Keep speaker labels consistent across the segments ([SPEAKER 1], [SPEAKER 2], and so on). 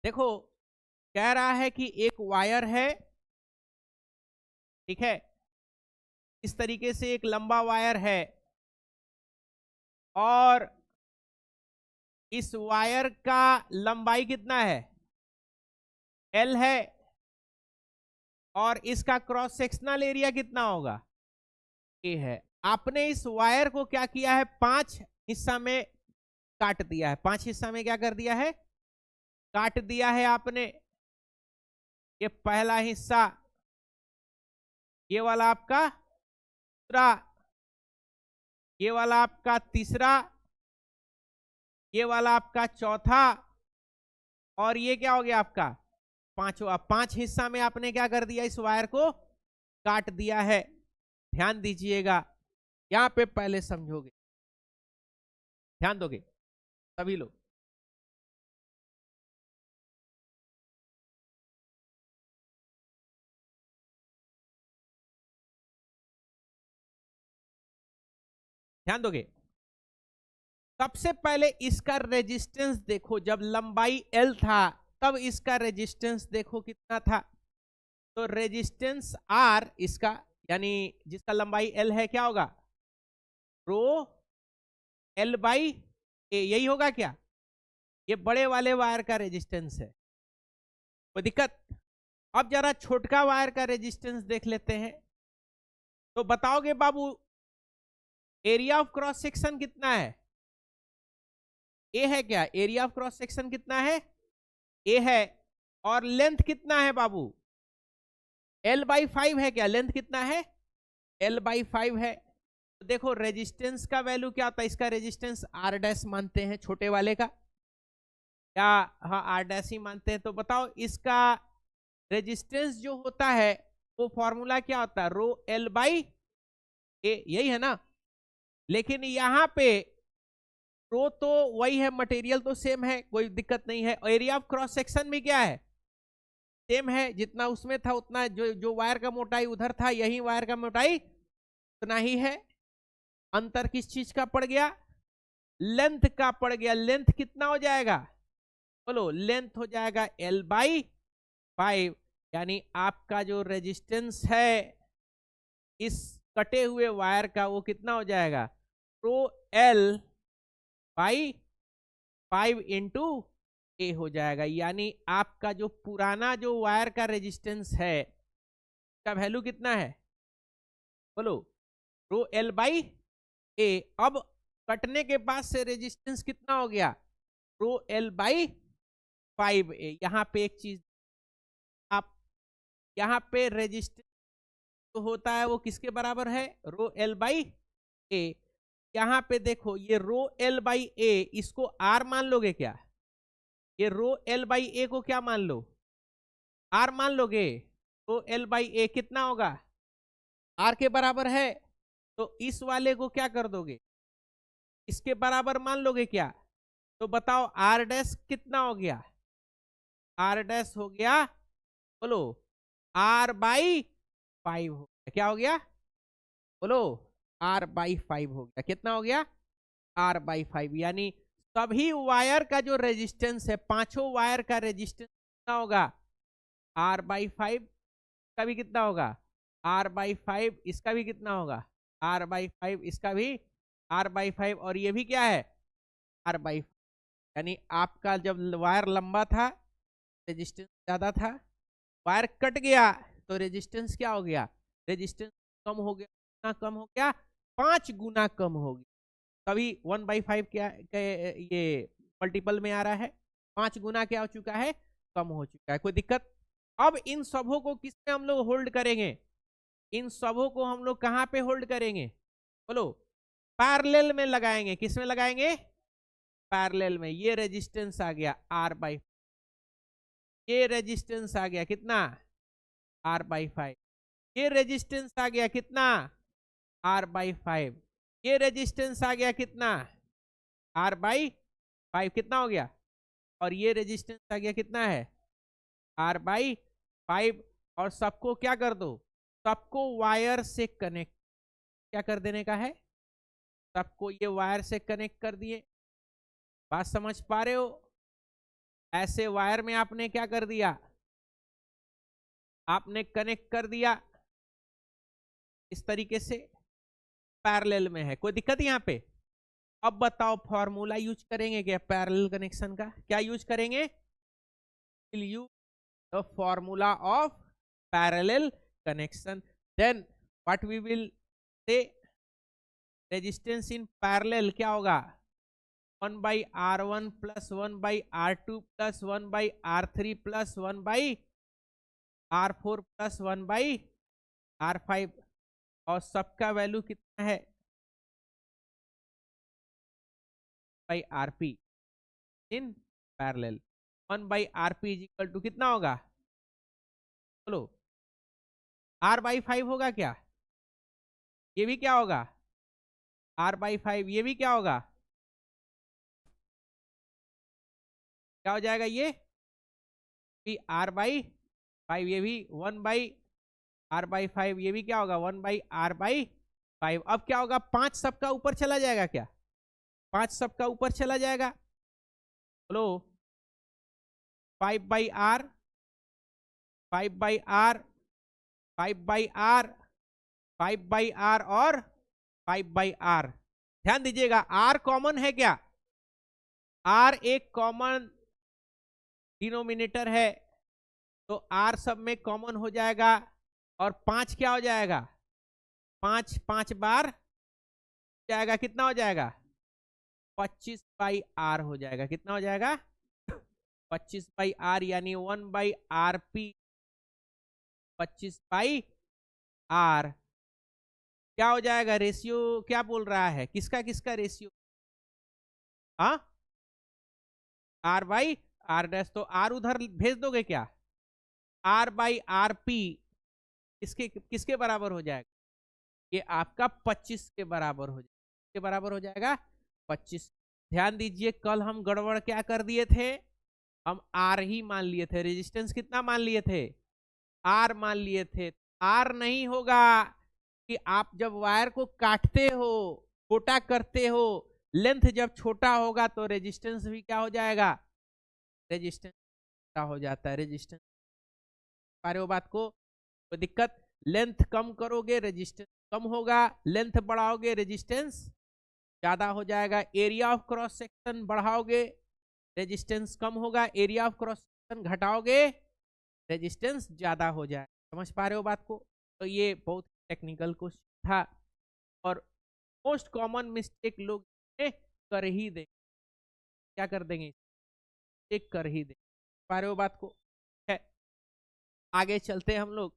[SPEAKER 1] देखो, कह रहा है कि एक वायर है, ठीक है, इस तरीके से एक लंबा वायर है और इस वायर का लंबाई कितना है, एल है, और इसका क्रॉस सेक्शनल एरिया कितना होगा, ए है। आपने इस वायर को क्या किया है, 5 हिस्सा में काट दिया है। 5 हिस्सा में क्या कर दिया है, काट दिया है आपने। ये पहला हिस्सा, ये वाला आपका दूसरा, ये वाला आपका तीसरा, ये वाला आपका चौथा, और ये क्या हो गया आपका पांचवा। 5 हिस्सा में आपने क्या कर दिया, इस वायर को काट दिया है। ध्यान दीजिएगा, यहां पे पहले समझोगे, ध्यान दोगे सभी लोग। ध्यान दोगे, सबसे पहले इसका रेजिस्टेंस देखो। जब लंबाई एल था तब इसका रेजिस्टेंस देखो कितना था। तो रेजिस्टेंस आर इसका, यानी जिसका लंबाई एल है, क्या होगा, रो एल बाई ए, यही होगा क्या। ये बड़े वाले वायर का रेजिस्टेंस है, कोई दिक्कत। अब जरा छोटका वायर का रेजिस्टेंस देख लेते हैं। तो बताओगे बाबू, एरिया ऑफ क्रॉस सेक्शन कितना है, ए है क्या, एरिया ऑफ क्रॉस सेक्शन कितना है, ए है। और लेंथ कितना है बाबू, एल बाई 5 है क्या, लेंथ कितना है, एल बाई 5 है। तो देखो रेजिस्टेंस का वैल्यू क्या होता है, इसका रेजिस्टेंस आर डैश मानते हैं छोटे वाले का, या हाँ आर डैश ही मानते हैं। तो बताओ इसका रेजिस्टेंस जो होता है वो फॉर्मूला क्या होता है, रो एल बाई ए, यही है ना। लेकिन यहाँ पे रो तो वही है, मटेरियल तो सेम है, कोई दिक्कत नहीं है। एरिया ऑफ क्रॉस सेक्शन भी क्या है, सेम है। जितना उसमें था उतना, जो जो वायर का मोटाई उधर था, यही वायर का मोटाई उतना ही है। अंतर किस चीज का पड़ गया, लेंथ का पड़ गया। लेंथ कितना हो जाएगा, बोलो, लेंथ हो जाएगा एल बाई 5। यानी आपका जो रेजिस्टेंस है इस कटे हुए वायर का, वो कितना हो जाएगा, रो एल बाई 5 इंटू ए हो जाएगा। यानी आपका जो पुराना जो वायर का रेजिस्टेंस है, का वैल्यू कितना है, बोलो, रो एल बाई ए। अब कटने के बाद से रेजिस्टेंस कितना हो गया, रो एल बाई 5 ए। यहाँ पे एक चीज, आप यहाँ पे रेजिस्टेंस तो होता है वो किसके बराबर है, रो एल बाई ए। यहाँ पे देखो, ये रो एल बाई ए, इसको आर मान लोगे क्या, ये रो एल बाई ए को क्या मान लो, आर मान लोगे। रो एल बाई ए कितना होगा, आर के बराबर है। तो इस वाले को क्या कर दोगे, इसके बराबर मान लोगे क्या। तो बताओ आर डैश कितना हो गया, आर डैश हो गया, बोलो, आर बाई 5 हो गया। क्या हो गया, बोलो, आर बाई 5 हो गया। कितना हो गया, आर बाई 5। यानी सभी वायर का जो रेजिस्टेंस है, पांचों वायर का रेजिस्टेंस कितना होगा, आर बाई 5। का भी कितना होगा, आर बाई 5। इसका भी कितना होगा, आर बाई 5। इसका भी आर बाई 5। और ये भी क्या है, आर बाई 5। यानी आपका जब वायर लंबा था, रेजिस्टेंस ज्यादा था, वायर कट गया तो रेजिस्टेंस क्या हो गया, रेजिस्टेंस कम हो गया। कितना कम हो गया, 5 गुना कम हो गया। तभी 1/5 क्या ये मल्टीपल में आ रहा है, 5 गुना क्या हो चुका है, कम हो चुका है। कोई दिक्कत। अब इन सबों को किस में हम लोग होल्ड करेंगे, इन सबों को हम लोग कहां पे होल्ड करेंगे, बोलो, पैरेलल में लगाएंगे। किस में लगाएंगे, पैरेलल में। ये रेजिस्टेंस आ गया आर बाई, ये रेजिस्टेंस आ गया कितना, आर बाई 5। ये रेजिस्टेंस आ गया कितना, आर बाई 5। ये रेजिस्टेंस आ गया कितना, आर बाई 5। कितना हो गया, और ये रेजिस्टेंस आ गया कितना है, आर बाई 5। और सबको क्या कर दो, सबको वायर से कनेक्ट, क्या कर देने का है, सबको ये वायर से कनेक्ट कर दिए। बात समझ पा रहे हो। ऐसे वायर में आपने क्या कर दिया, आपने कनेक्ट कर दिया इस तरीके से, पैरेलल में है, कोई दिक्कत यहाँ पे? अब बताओ फॉर्मूला यूज करेंगे क्या पैरेलल कनेक्शन का? क्या यूज करेंगे? Will use the formula of parallel connection. Then what we will say, resistance in parallel क्या होगा, 1/R1 plus 1/R2 plus 1/R3 plus 1/R4 plus 1/R5, और सबका वैल्यू कितना है, by RP in parallel. 1/RP is equal to कितना होगा, बोलो, R/5 होगा क्या? ये भी क्या होगा, R/5, ये भी क्या होगा, क्या हो जाएगा ये भी R/5, ये भी 1/R/5, ये भी क्या होगा 1/R/5। अब क्या होगा, 5 सबका ऊपर चला जाएगा क्या, 5 सबका ऊपर चला जाएगा, बोलो, 5/R, 5/R, 5/R, 5/R और 5/R। ध्यान दीजिएगा R कॉमन है क्या, R एक कॉमन डिनोमिनेटर है, तो R सब में कॉमन हो जाएगा, और 5 क्या हो जाएगा, 5 5 बार जाएगा, कितना हो जाएगा, 25/R हो जाएगा, कितना हो जाएगा 25/R, यानी 1/RP 25/R। क्या हो जाएगा, रेशियो क्या बोल रहा है, किसका किसका रेशियो, हाँ, R/R', तो R उधर भेज दोगे क्या, R/RP किसके किसके बराबर हो जाएगा, ये आपका 25 के बराबर हो जाएगा, के बराबर हो जाएगा 25। ध्यान दीजिए कल हम गड़बड़ क्या कर दिए थे, हम R ही मान लिए थे, रेजिस्टेंस कितना मान लिए थे, R मान लिए थे। R नहीं होगा कि आप जब वायर को काटते हो, छोटा करते हो, लेंथ जब छोटा होगा तो रेजिस्टेंस भी क्या हो जाएगा, रेजिस्टेंस क्या हो जाता है, रेजिस्टेंस, पा रहे हो बात को, तो दिक्कत, लेंथ कम करोगे रेजिस्टेंस कम होगा, लेंथ बढ़ाओगे रेजिस्टेंस ज्यादा हो जाएगा, एरिया ऑफ क्रॉस सेक्शन बढ़ाओगे रेजिस्टेंस कम होगा, एरिया ऑफ क्रॉस सेक्शन घटाओगे रेजिस्टेंस ज्यादा हो जाए। समझ पा रहे हो बात को? तो ये बहुत टेक्निकल क्वेश्चन था, और मोस्ट कॉमन मिस्टेक लोग कर ही देंगे, क्या कर देंगे, एक कर ही देंगे, पा रहे हो बात को? है, आगे चलते हैं हम लोग।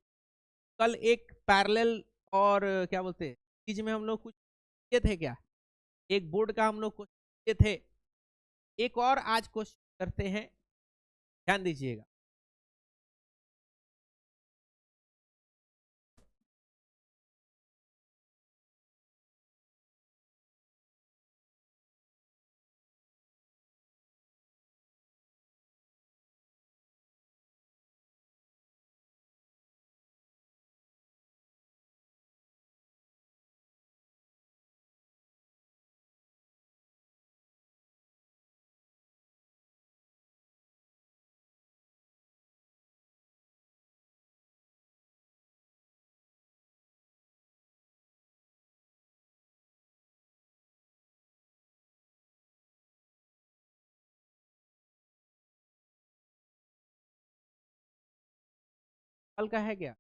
[SPEAKER 1] कल एक पैरेलल और क्या बोलते हैं चीज में हम लोग कुछ किए थे क्या, एक बोर्ड का हम लोग कुछ किए थे, एक और आज क्वेश्चन करते हैं, ध्यान दीजिएगा। कल का है क्या,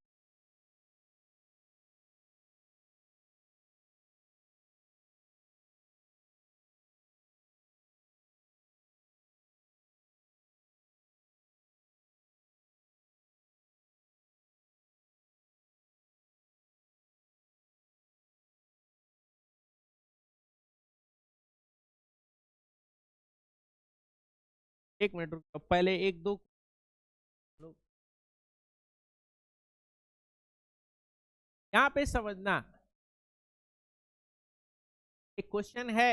[SPEAKER 1] एक मिनट रुको, पहले एक दो लोग यहाँ पे समझना, एक क्वेश्चन है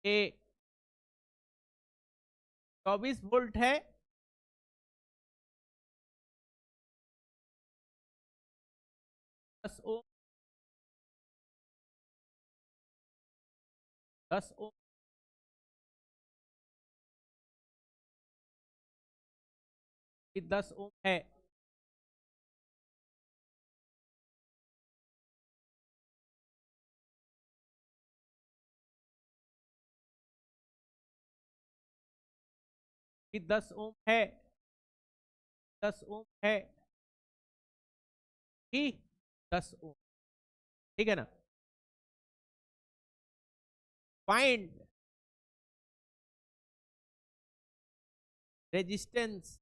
[SPEAKER 1] कि 24 वोल्ट है, 10 ओम 10 ओम, ये 10 ओम है। ये 10 ओम है, 10 ओम है, ही 10 ओम, ठीक है ना। फाइंड रेजिस्टेंस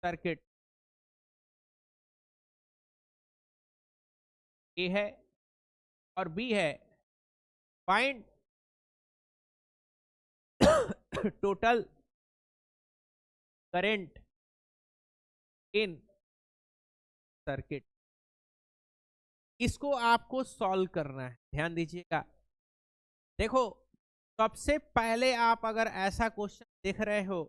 [SPEAKER 1] सर्किट, ए है और बी है। Find total current in circuit. इसको आपको सॉल्व करना है, ध्यान दीजिएगा। देखो, सबसे पहले आप अगर ऐसा क्वेश्चन देख रहे हो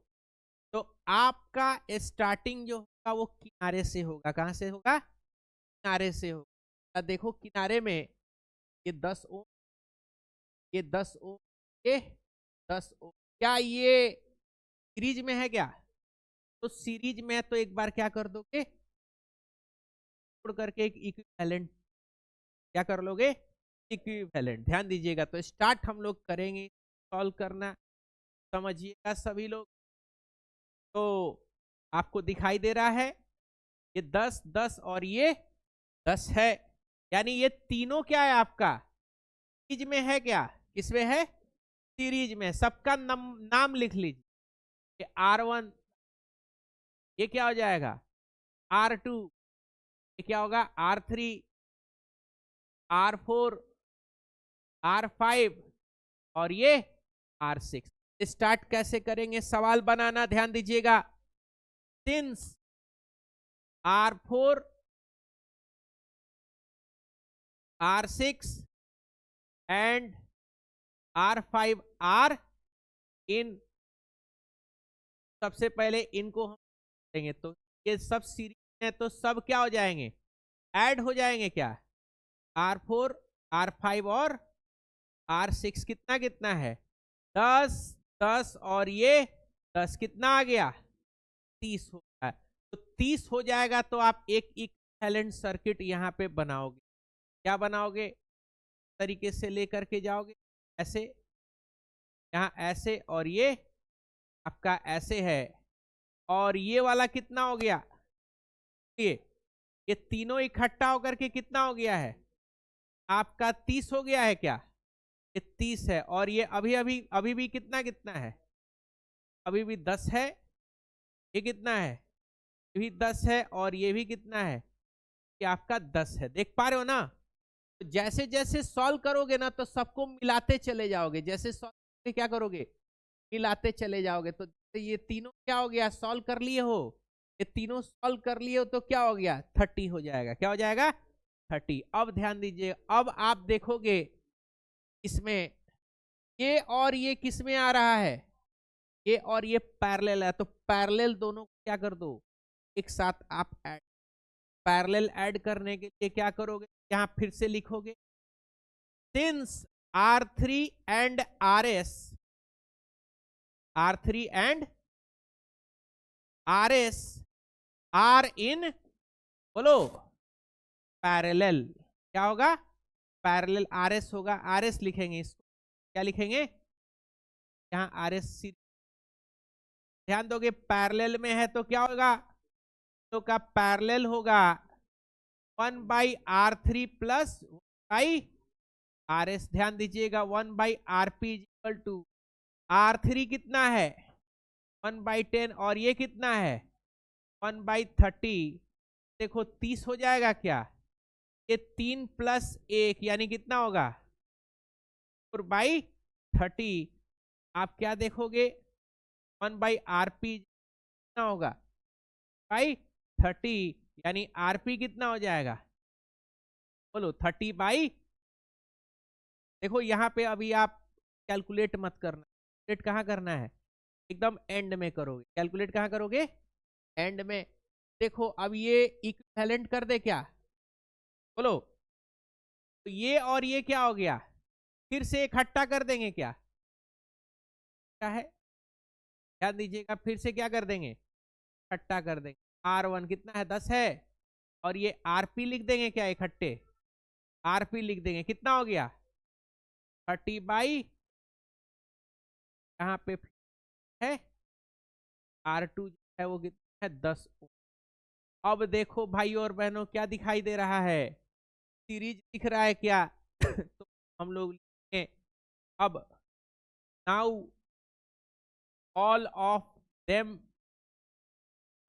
[SPEAKER 1] तो आपका स्टार्टिंग जो होगा वो किनारे से होगा। कहां से होगा? किनारे से होगा। देखो किनारे में ये 10 ओम, ये 10 ओम, ये 10 ओम, क्या ये सीरीज में है क्या? तो सीरीज में तो एक बार क्या कर दोगे, जोड़ करके एक इक्विवेलेंट क्या कर लोगे, इक्विवेलेंट। ध्यान दीजिएगा। तो स्टार्ट हम लोग करेंगे सॉल्व करना, समझिएगा सभी लोग। तो आपको दिखाई दे रहा है ये 10 10 और ये 10 है, यानी ये तीनों क्या है आपका सीरीज में है। क्या किसमें है? सीरीज में। सबका नाम लिख लीजिए। ये R1, ये क्या हो जाएगा R2, ये क्या होगा R3, R4, R5 और ये R6। स्टार्ट कैसे करेंगे सवाल बनाना, ध्यान दीजिएगा। Since R4, R6 and R5 are in, सबसे पहले इनको हम देंगे तो ये सब सीरीज है तो सब क्या हो जाएंगे, ऐड हो जाएंगे। क्या R4, R5 और R6 कितना कितना है 10 10 और ये 10 कितना आ गया 30 हो गया। तो 30 हो जाएगा तो आप एक इक्विवेलेंट सर्किट यहाँ पे बनाओगे। क्या बनाओगे? तरीके से लेकर के जाओगे, ऐसे, यहाँ ऐसे, और ये आपका ऐसे है, और ये वाला कितना हो गया, ये तीनों इकट्ठा होकर के कितना हो गया है आपका 30 हो गया है। क्या ये 30 है, और ये अभी अभी अभी भी कितना कितना है, अभी भी 10 है। ये कितना है, ये भी 10 है, और ये भी कितना है, ये आपका 10 है। देख पा रहे हो ना? तो जैसे जैसे सॉल्व करोगे ना तो सबको मिलाते चले जाओगे। जैसे सॉल्व क्या करोगे, मिलाते चले जाओगे। तो ये तीनों क्या हो गया, सॉल्व कर लिए हो, ये तीनों सॉल्व कर लिए हो तो क्या हो गया 30 हो जाएगा। क्या हो जाएगा 30। अब ध्यान दीजिए, अब आप देखोगे इसमें ये और ये किस में आ रहा है, ये और ये पैरेलल है। तो पैरेलल दोनों को क्या कर दो, एक साथ आप ऐड। पैरेलल ऐड करने के लिए क्या करोगे, यहां फिर से लिखोगे since R3 and RS, R3 and RS are in, बोलो, पैरेलल। क्या होगा, पैरेलल RS होगा। RS लिखेंगे इसको, क्या लिखेंगे यहाँ RS। ध्यान दोगे पैरेलल में है तो क्या होगा, तो का पैरेलल होगा 1/R3 प्लस 1/RS। ध्यान दीजिएगा 1/RP इक्वल टू R3 कितना है 1/10, और ये कितना है 1/30। देखो 30 हो जाएगा। क्या ये 3 प्लस 1 यानी कितना होगा 4/30। आप क्या देखोगे 1/RP कितना होगा 30, यानी RP कितना हो जाएगा, बोलो 30/। देखो यहाँ पे अभी आप कैलकुलेट मत करना, कैलकुलेट कहाँ करना है, एकदम एंड में करोगे। कैलकुलेट कहाँ करोगे, एंड में। देखो अब ये इक्विवेलेंट कर दे क्या, बोलो, तो ये और ये क्या हो गया, फिर से इकट्ठा कर देंगे क्या, क्या है, ध्यान दीजिएगा, फिर से क्या कर देंगे, इकट्ठा कर देंगे। R1 कितना है, 10 है, और ये RP लिख देंगे क्या, इकट्ठे RP लिख देंगे, कितना हो गया 30 यहाँ पे है R2 है वो कितना है 10 ओम। अब देखो भाई और बहनों क्या दिखाई दे रहा है, सीरीज दिख रहा है क्या तो हम लोग लिखेंगे अब now all of them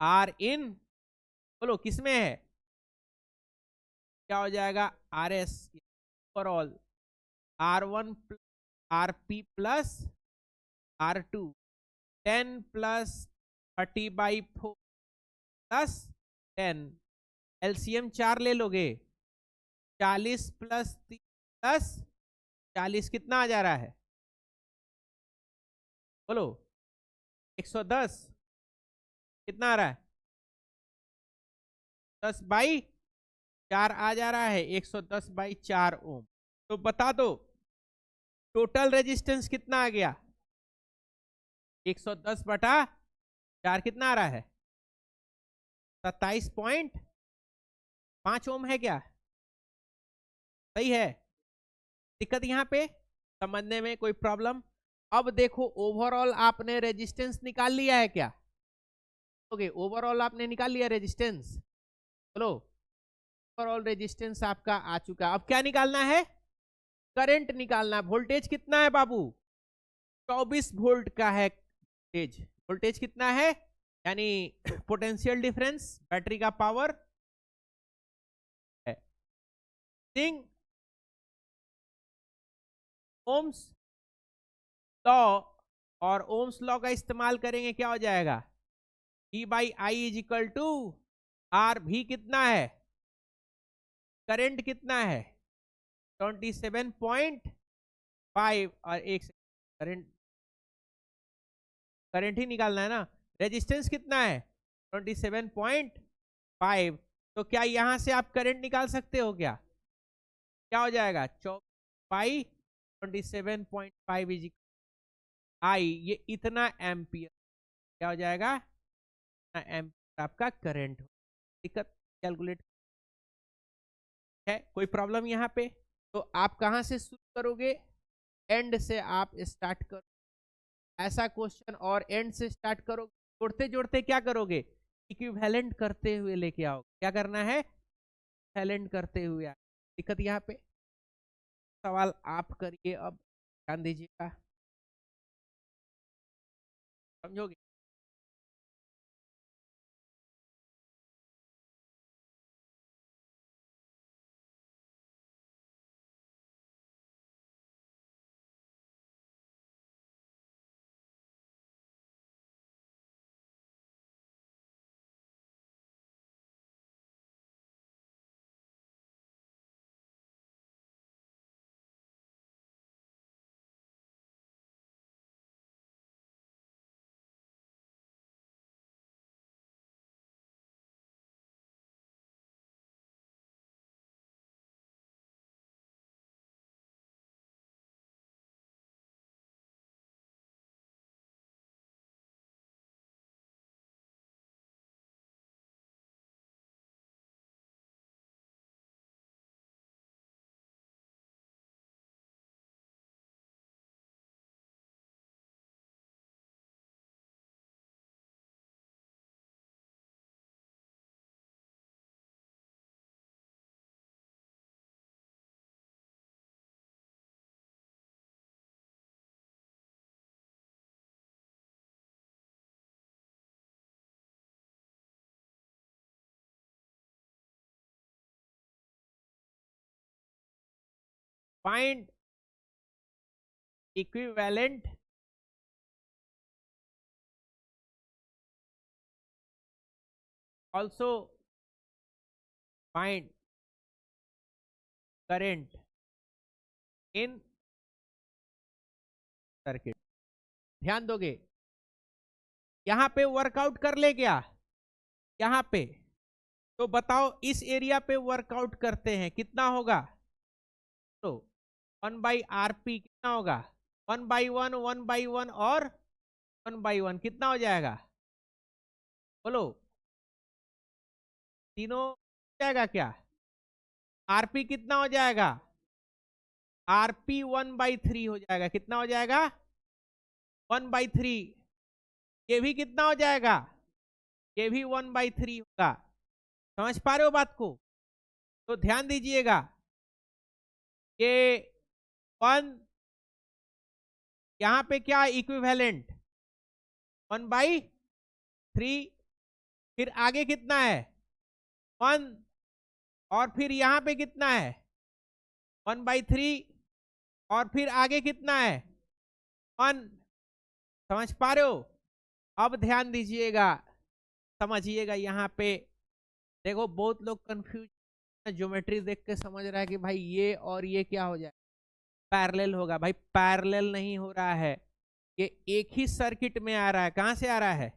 [SPEAKER 1] are in, बोलो किसमें है, क्या हो जाएगा RS overall R1 RP plus R2 10 plus 30/4 plus 10, LCM 4 ले लोगे, 40 प्लस 3 प्लस 40 कितना आ जा रहा है, बोलो 110, कितना आ रहा है 10/4 आ जा रहा है, 110/4 ओम। तो बता दो टोटल रेजिस्टेंस कितना आ गया, 110/4 कितना आ रहा है 27.5 ओम है क्या, सही है, दिक्कत यहाँ पे समझने में कोई प्रॉब्लम। अब देखो ओवरऑल आपने रेजिस्टेंस निकाल लिया है क्या, ओके ओवरऑल आपने निकाल लिया रेजिस्टेंस, चलो ओवरऑल रेजिस्टेंस आपका आ चुका। अब क्या निकालना है, करंट निकालना है। वोल्टेज कितना है बाबू, 24 वोल्ट का है वोल्टेज, वोल्टेज कितना है यानी पोटेंशियल डिफरेंस बैटरी का पावर है, सिंग ओम्स लॉ, और ओम्स लॉ का इस्तेमाल करेंगे क्या हो जाएगा E/I is equal to R। भी कितना है, करंट कितना है 27.5, और एक करंट, करंट ही निकालना है ना, रेजिस्टेंस कितना है 27.5, तो क्या यहां से आप करंट निकाल सकते हो क्या, क्या हो जाएगा 27.5 इज I, ये इतना एम्पियर, क्या हो जाएगा एम्पियर आपका करंट, दिक्कत कैलकुलेट है, कोई प्रॉब्लम यहाँ पे। तो आप कहां से शुरू करोगे, एंड से आप स्टार्ट करो, ऐसा क्वेश्चन और एंड से स्टार्ट करोगे, जोड़ते जोड़ते क्या करोगे इक्विवेलेंट करते हुए लेके आओ, क्या करना है इक्विवेलेंट करते हुए, दिक्कत यहाँ पे। सवाल आप करिए, अब ध्यान दीजिएगा, समझोगे। Find equivalent also find current in circuit. ध्यान दोगे यहां पे वर्कआउट कर ले क्या, यहां पे तो बताओ इस एरिया पे वर्कआउट करते हैं कितना होगा तो 1/RP कितना होगा? 1/1, 1/1 और 1/1 कितना हो जाएगा? बोलो, तीनों हो जाएगा क्या? आरपी कितना हो जाएगा? आरपी 1/3 हो जाएगा। कितना हो जाएगा? 1/3। ये भी कितना हो जाएगा? ये भी 1/3 होगा। समझ पा रहे हो बात को? तो ध्यान दीजिएगा, ये 1 यहां पे क्या इक्विवेलेंट? 1/3। फिर आगे कितना है? 1। और फिर यहां पे कितना है? 1/3। और फिर आगे कितना है? 1। समझ पा रहे हो? अब ध्यान दीजिएगा, समझिएगा यहाँ पे। देखो बहुत लोग कंफ्यूज, ज्योमेट्री देख के समझ रहा है कि भाई ये और ये क्या हो जाए, पैरेलल होगा। भाई पैरेलल नहीं हो रहा है, ये एक ही सर्किट में आ रहा है। कहां से आ रहा है?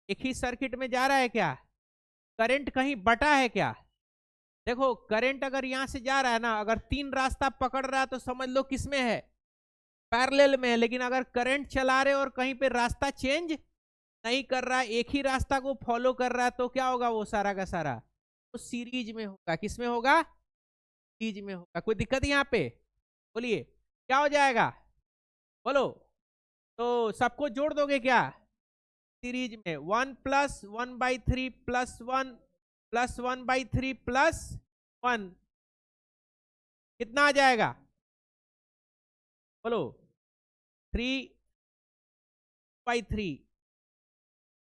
[SPEAKER 1] एक ही सर्किट में जा रहा है क्या? करंट कहीं बटा है क्या? देखो करंट अगर यहां से जा रहा है ना, अगर 3 रास्ता पकड़ रहा है तो समझ लो किसमें है? पैरेलल में है। लेकिन अगर करंट चला रहे और कहीं पे रास्ता चेंज नहीं कर रहा है, एक ही रास्ता को फॉलो कर रहा है, तो क्या होगा? वो सारा का सारा तो सीरीज में होगा। किस में होगा? सीरीज में होगा। कोई दिक्कत यहाँ पे? बोलिए क्या हो जाएगा? बोलो। तो सबको जोड़ दोगे क्या सीरीज में? 1 + 1/3 + 1 + 1/3 + 1 कितना आ जाएगा? बोलो 3/3।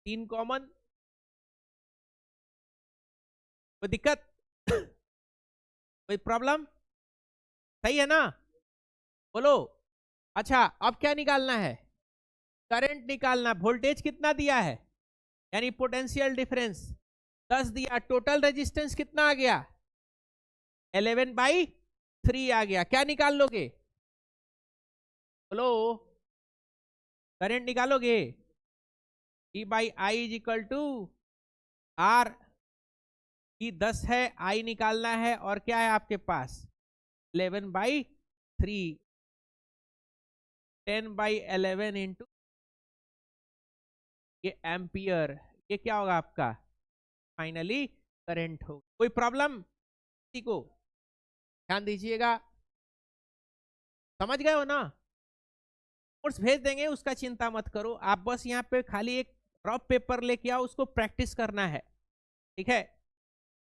[SPEAKER 1] 3 कॉमन। कोई दिक्कत? कोई प्रॉब्लम? सही है ना? बोलो। अच्छा अब क्या निकालना है? करंट निकालना। वोल्टेज कितना दिया है? यानी पोटेंशियल डिफरेंस 10 दिया। टोटल रेजिस्टेंस कितना आ गया? 11/3 आ गया। क्या निकाल लोगे? बोलो, करंट निकालोगे? E/I = R। की 10 है, I निकालना है, और क्या है आपके पास? 11/3। 10/11 इंटू ये एम्पियर, ये क्या होगा आपका? फाइनली करंट हो। कोई प्रॉब्लम किसी को? ध्यान दीजिएगा, समझ गए हो ना? नोट्स भेज देंगे, उसका चिंता मत करो। आप बस यहाँ पे खाली एक रफ पेपर लेके आओ, उसको प्रैक्टिस करना है। ठीक है,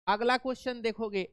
[SPEAKER 1] अगला क्वेश्चन देखोगे।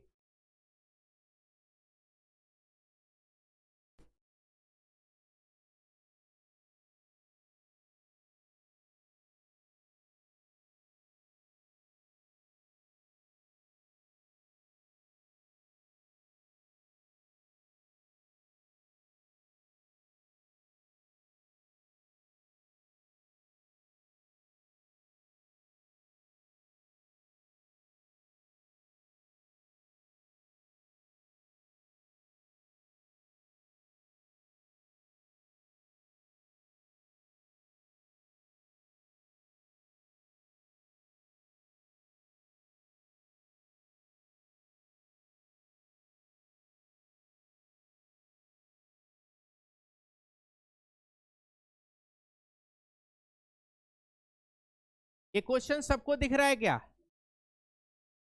[SPEAKER 1] ये क्वेश्चन सबको दिख रहा है क्या?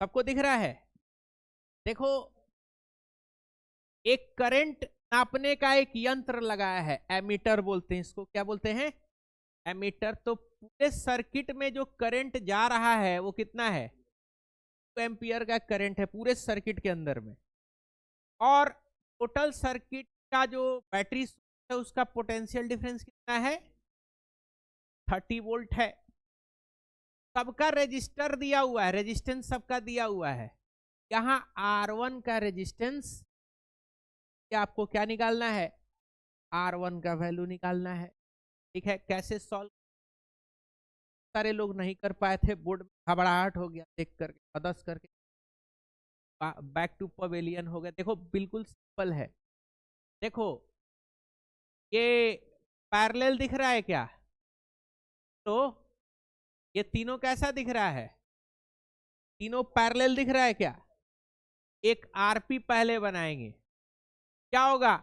[SPEAKER 1] सबको दिख रहा है? देखो, एक करंट नापने का एक यंत्र लगाया है, एमीटर बोलते हैं इसको। क्या बोलते हैं? एमीटर। तो पूरे सर्किट में जो करंट जा रहा है वो कितना है? 2 एम्पियर का करंट है पूरे सर्किट के अंदर में। और टोटल सर्किट का जो बैटरी है उसका पोटेंशियल डिफरेंस कितना है? 30 वोल्ट है। सबका रेजिस्टर दिया हुआ है, रेजिस्टेंस सबका दिया हुआ है। यहाँ R1 का रेजिस्टेंस, क्या आपको क्या निकालना है? R1 का वैल्यू निकालना है। ठीक है, कैसे सॉल्व? सारे लोग नहीं कर पाए थे, बोर्ड में घबराहट हो गया देख करके, अदस करके बैक टू पवेलियन हो गया। देखो बिल्कुल सिंपल है। देखो ये पैरेलल दिख रहा है क्या? तो ये तीनों कैसा दिख रहा है? तीनों पैरेलल दिख रहा है क्या? एक आरपी पहले बनाएंगे, क्या होगा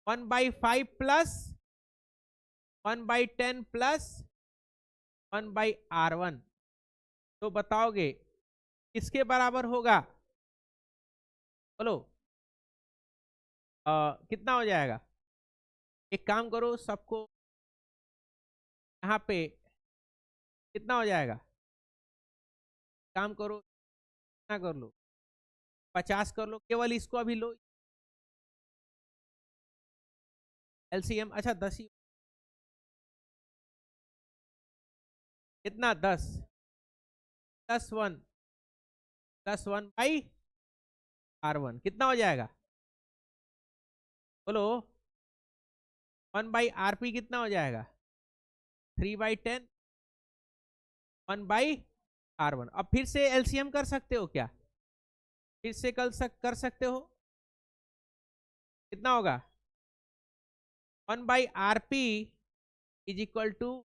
[SPEAKER 1] 1/5 प्लस 1/10 प्लस 1/R1। तो बताओगे किसके बराबर होगा? बोलो कितना हो जाएगा? एक काम करो, सबको यहाँ पे कितना हो जाएगा? काम करो, कितना कर लो, 50 कर लो, केवल इसको अभी लो एलसीएम। अच्छा 10 ही, कितना 10 +1 +1/R1 कितना हो जाएगा? बोलो 1/RP कितना हो जाएगा? 3/10 1/R1। अब फिर से एलसीएम कर सकते हो क्या? फिर से कर सकते हो, कितना होगा? 1/RP is equal to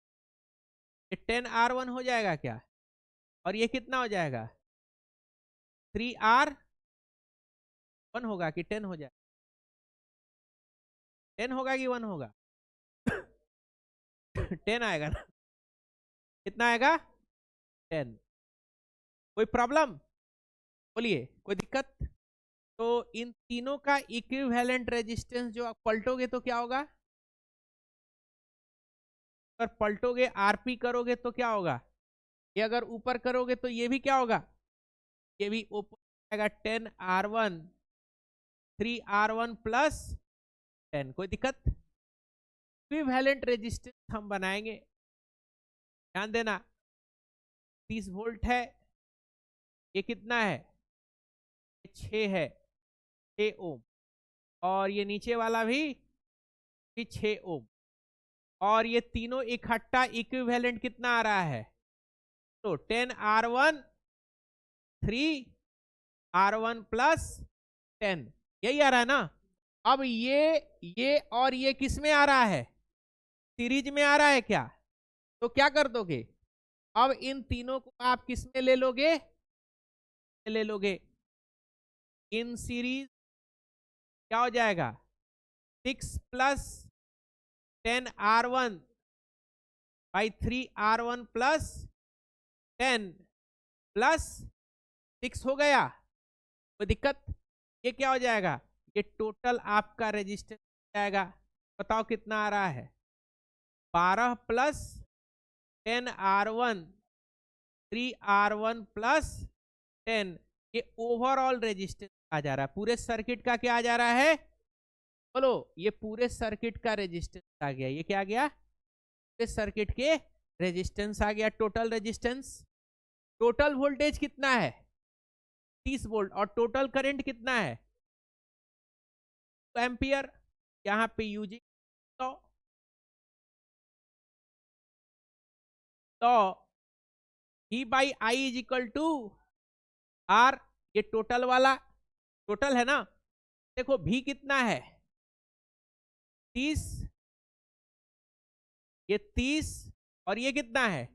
[SPEAKER 1] 10R1 हो जाएगा क्या? और ये कितना हो जाएगा? 3R1 होगा कि 10 हो जाएगा? 10 होगा कि 1 होगा? 10 आएगा ना? कितना आएगा? 10। कोई प्रॉब्लम? बोलिए, कोई दिक्कत? तो इन तीनों का इक्विवेलेंट रेजिस्टेंस जो आप पलटोगे तो क्या होगा? अगर पलटोगे आरपी करोगे तो क्या होगा? ये अगर ऊपर करोगे तो ये भी क्या होगा? ये भी ऊपर आएगा 10R1 3R1 प्लस 10। कोई दिक्कत? इक्विवेलेंट रेजिस्टेंस हम बनाएंगे, ध्यान देना। 30 वोल्ट है, ये कितना है? 6 है, 6 ओम। और ये नीचे वाला भी 6 ओम। और ये तीनों इकट्ठा इक्विवेलेंट कितना आ रहा है? तो 10R1 3R1 प्लस 10, यही आ रहा है ना? अब ये और ये किस में आ रहा है? सीरीज में आ रहा है क्या? तो क्या कर दोगे? अब इन तीनों को आप किस में ले लोगे? ले लोगे इन सीरीज। क्या हो जाएगा? 6 plus 10R1 by 3R1 plus 10 plus 6 हो गया। कोई दिक्कत? ये क्या हो जाएगा? ये टोटल आपका रेजिस्टेंस हो जाएगा। बताओ कितना आ रहा है? 12 प्लस 10R1 3R1 प्लस 10। ये ओवरऑल रेजिस्टेंस आ जा रहा है। पूरे सर्किट का क्या आ जा रहा है? बोलो, ये पूरे सर्किट का रेजिस्टेंस आ गया। ये क्या आ गया? पूरे सर्किट के रेजिस्टेंस आ गया, टोटल रेजिस्टेंस। टोटल वोल्टेज कितना है? 30 वोल्ट। और टोटल करंट कितना है? 2 एम्पियर। यहाँ पे यूजिंग तो V/I is equal to R। ये टोटल वाला, टोटल है ना? देखो V कितना है? 30, ये 30 और ये कितना है?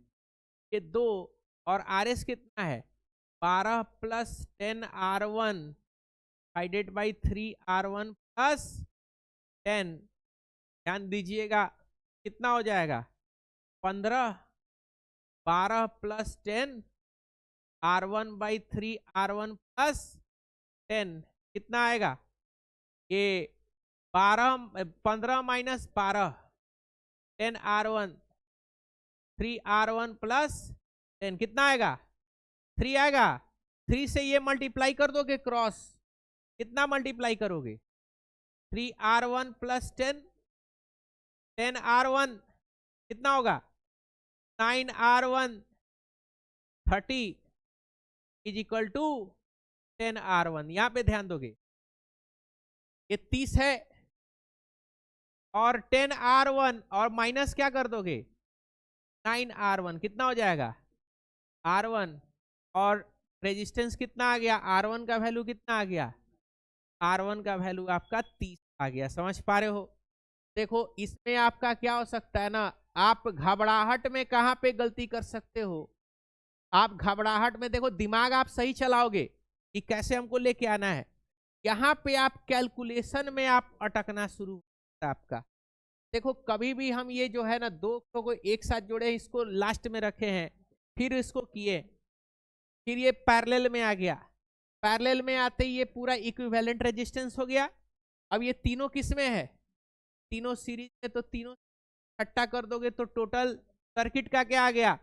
[SPEAKER 1] ये 2। और RS कितना है? 12 plus 10R1 divided by 3R1 plus 10। ध्यान दीजिएगा, कितना हो जाएगा? 15। 12 plus 10 R1 by 3R1 plus 10 कितना आएगा? ये 15 माइनस 12 10R1 3R1 प्लस 10 कितना आएगा? 3 आएगा। 3 से ये मल्टीप्लाई कर दोगे क्रॉस, कितना मल्टीप्लाई करोगे? 3R1 प्लस 10 10R1 कितना होगा? 9R1 30 is equal to 10R1। यहां पे ध्यान दोगे, ये 30 है और 10R1 और माइनस क्या कर दोगे? 9R1 कितना हो जाएगा? R1। और रेजिस्टेंस कितना आ गया? R1 का वैल्यू कितना आ गया? R1 का वैल्यू आपका 30 आ गया। समझ पा रहे हो? देखो इसमें आपका क्या हो सकता है ना, आप घबराहट में कहां पे गलती कर सकते हो? आप घबराहट में देखो, दिमाग आप सही चलाओगे कि कैसे हमको लेके आना है, यहाँ पे आप कैलकुलेशन में आप अटकना शुरू होता है आपका। देखो कभी भी हम ये जो है ना दो को एक साथ जोड़े, इसको लास्ट में रखे हैं, फिर इसको किए, फिर ये पैरेलल में आ गया, पैरेलल में आते ही ये पूरा इक्विवेलेंट रेजिस्टेंस हो गया। अब ये तीनों किस में है, तीनों सीरीज में, तो तीनों इकट्ठा कर दोगे तो टोटल सर्किट का क्या आ गया,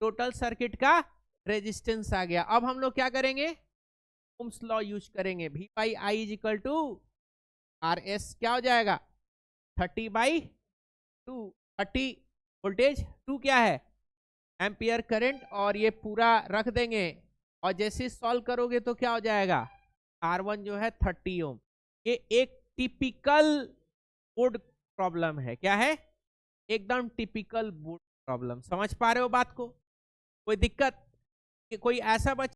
[SPEAKER 1] टोटल सर्किट का रेजिस्टेंस आ गया। अब हम लोग क्या करेंगे, ओम्स लॉ यूज करेंगे, V by I is equal to R S, क्या हो जाएगा 30/2, 30 वोल्टेज, 2 क्या है एम्पियर करंट, और ये पूरा रख देंगे, और जैसे सॉल्व करोगे तो क्या हो जाएगा, R1 जो है 30 ओम। ये एक टिपिकल बोर्ड प्रॉब्लम है, क्या है, एकदम टिपिकल बोर्ड प्रॉब्लम। समझ पा रहे हो बात को, कोई दिक्कत, कोई ऐसा बच्चा